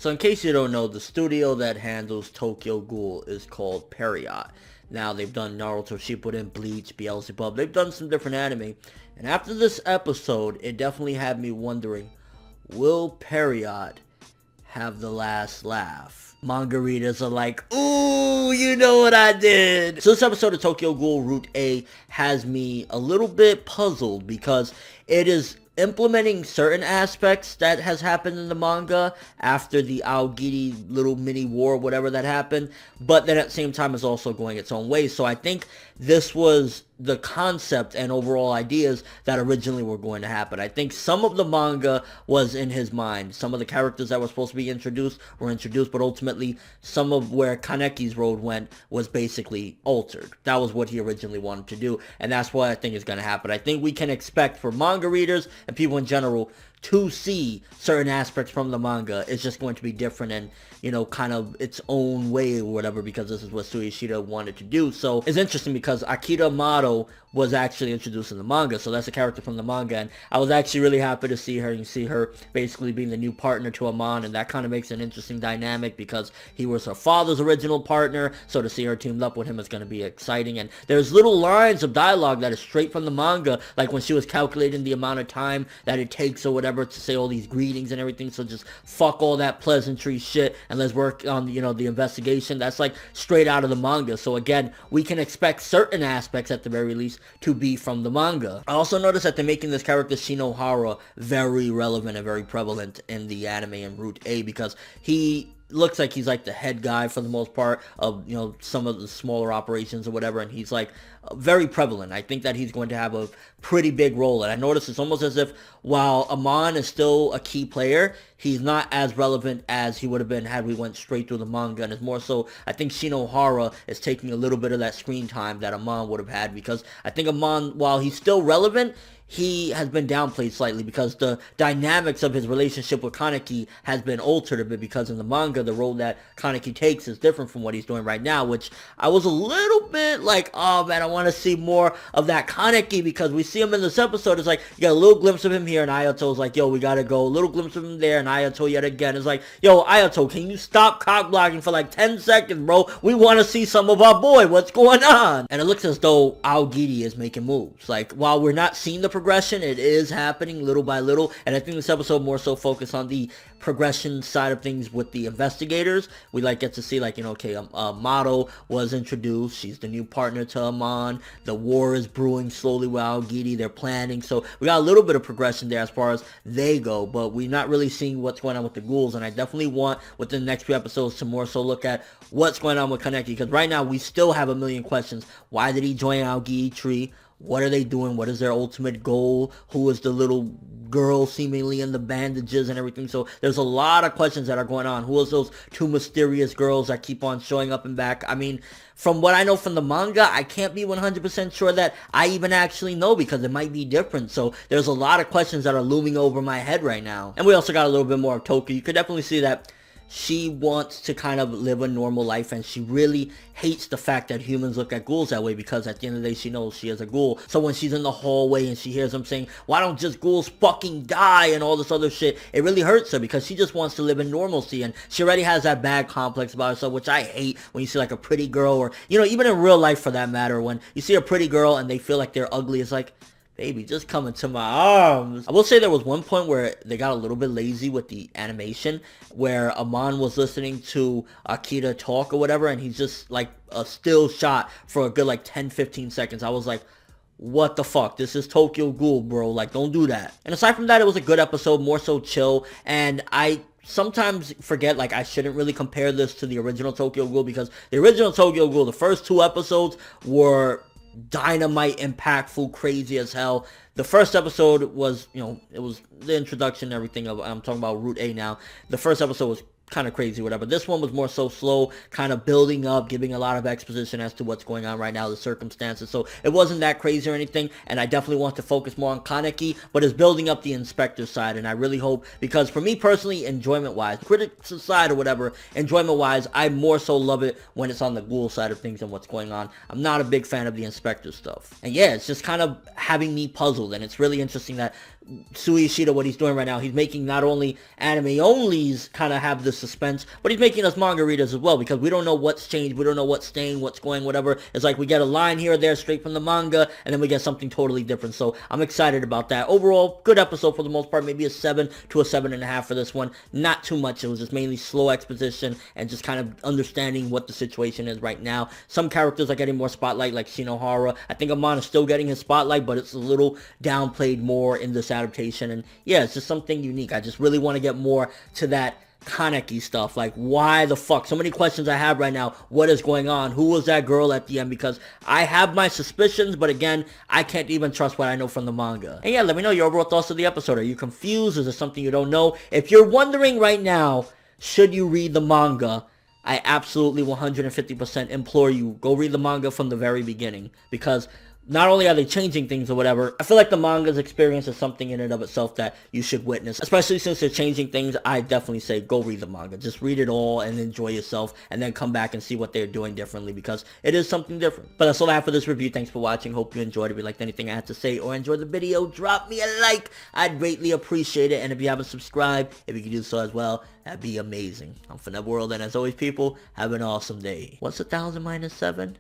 So in case you don't know, the studio that handles Tokyo Ghoul is called Pierrot. Now they've done Naruto Shippuden, Bleach, Beelzebub. They've done some different anime. And after this episode, it definitely had me wondering, will Pierrot have the last laugh? Manga readers are like, ooh, you know what I did. So this episode of Tokyo Ghoul Route A has me a little bit puzzled because it is implementing certain aspects that has happened in the manga after the Aogiri little mini war, whatever that happened, but then at the same time is also going its own way. So I think this was the concept and overall ideas that originally were going to happen. I think some of the manga was in his mind. Some of the characters that were supposed to be introduced were introduced, but ultimately some of where Kaneki's road went was basically altered. That was what he originally wanted to do, and that's what I think is going to happen. I think we can expect for manga readers and people in general to see certain aspects from the manga. It's just going to be different and, you know, kind of its own way or whatever, because this is what Suishida wanted to do. So it's interesting because Akira Amado was actually introduced in the manga, so that's a character from the manga, and I was actually really happy to see her, and see her basically being the new partner to Amon, and that kind of makes an interesting dynamic because he was her father's original partner, so to see her teamed up with him is going to be exciting. And there's little lines of dialogue that is straight from the manga, like when she was calculating the amount of time that it takes or whatever to say all these greetings and everything, so just fuck all that pleasantry shit and let's work on, you know, the investigation. That's like straight out of the manga. So again, we can expect certain aspects at the very least to be from the manga. I also noticed that they're making this character Shinohara very relevant and very prevalent in the anime in Route A, because he looks like he's like the head guy for the most part of, you know, some of the smaller operations or whatever, and he's like very prevalent. I think that he's going to have a pretty big role, and I noticed it's almost as if while Amon is still a key player, he's not as relevant as he would have been had we went straight through the manga, and it's more so I think Shinohara is taking a little bit of that screen time that Amon would have had, because I think Amon, while he's still relevant, he has been downplayed slightly because the dynamics of his relationship with Kaneki has been altered a bit, because in the manga, the role that Kaneki takes is different from what he's doing right now, which I was a little bit like, oh man, I want to see more of that Kaneki, because we see him in this episode. It's like, you got a little glimpse of him here, and Ayato's like, yo, we gotta go. A little glimpse of him there, and Ayato yet again is like, yo, Ayato, can you stop cock blocking for like 10 seconds, bro? We want to see some of our boy. What's going on? And it looks as though Aogiri is making moves. Like, while we're not seeing the progression, it is happening little by little, and I think this episode more so focused on the progression side of things with the investigators. We like get to see, like, you know, okay, Mato was introduced. She's the new partner to Amon. The war is brewing slowly with Aogiri. They're planning, so we got a little bit of progression there as far as they go, but we're not really seeing what's going on with the ghouls, and I definitely want within the next few episodes to more so look at what's going on with Kaneki, because right now we still have a million questions. Why did he join Aogiri tree? What are they doing? What is their ultimate goal? Who is the little girl seemingly in the bandages and everything? So there's a lot of questions that are going on. Who is those two mysterious girls that keep on showing up and back? I mean, from what I know from the manga, I can't be 100% sure that I even actually know, because it might be different. So there's a lot of questions that are looming over my head right now. And we also got a little bit more of Tokyo. You could definitely see that she wants to kind of live a normal life, and she really hates the fact that humans look at ghouls that way, because at the end of the day, she knows she is a ghoul. So when she's in the hallway and she hears them saying, why don't just ghouls fucking die and all this other shit, it really hurts her, because she just wants to live in normalcy, and she already has that bad complex about herself, which I hate when you see like a pretty girl, or, you know, even in real life for that matter, when you see a pretty girl and they feel like they're ugly, it's like, baby, just come into my arms. I will say there was one point where they got a little bit lazy with the animation, where Amon was listening to Akira talk or whatever, and he's just like a still shot for a good like 10-15 seconds. I was like, what the fuck? This is Tokyo Ghoul, bro. Like, don't do that. And aside from that, it was a good episode, more so chill, and I sometimes forget, like, I shouldn't really compare this to the original Tokyo Ghoul, because the original Tokyo Ghoul, the first two episodes were dynamite, impactful, crazy as hell. The first episode was, you know, it was the introduction and everything of, I'm talking about Route A now. The first episode was kind of crazy, whatever. This one was more so slow, kind of building up, giving a lot of exposition as to what's going on right now, the circumstances. So it wasn't that crazy or anything, and I definitely want to focus more on Kaneki, but it's building up the inspector side, and I really hope, because for me personally, enjoyment-wise, critics aside or whatever, enjoyment-wise, I more so love it when it's on the ghoul side of things and what's going on. I'm not a big fan of the inspector stuff. And yeah, it's just kind of having me puzzled, and it's really interesting that Suishida, what he's doing right now, he's making not only anime-onlys kind of have the suspense, but he's making us manga readers as well, because we don't know what's changed, we don't know what's staying, what's going, whatever. It's like we get a line here or there straight from the manga, and then we get something totally different. So I'm excited about that. Overall, good episode for the most part, maybe a 7 to a 7.5 for this one. Not too much. It was just mainly slow exposition and just kind of understanding what the situation is right now. Some characters are getting more spotlight, like Shinohara. I think Amon is still getting his spotlight, but it's a little downplayed more in this adaptation. And yeah, it's just something unique. I just really want to get more to that Kaneki stuff. Like, why the fuck? So many questions I have right now. What is going on? Who was that girl at the end? Because I have my suspicions, but again, I can't even trust what I know from the manga. And yeah, let me know your overall thoughts of the episode. Are you confused? Is there something you don't know? If you're wondering right now, should you read the manga? I absolutely 150% implore you, go read the manga from the very beginning, because not only are they changing things or whatever, I feel like the manga's experience is something in and of itself that you should witness. Especially since they're changing things, I definitely say go read the manga. Just read it all and enjoy yourself, and then come back and see what they're doing differently, because it is something different. But that's all I have for this review. Thanks for watching. Hope you enjoyed it. If you liked anything I had to say or enjoyed the video, drop me a like. I'd greatly appreciate it. And if you haven't subscribed, if you could do so as well, that'd be amazing. I'm ForneverWorld, and as always, people, have an awesome day. What's 1,000 minus 7?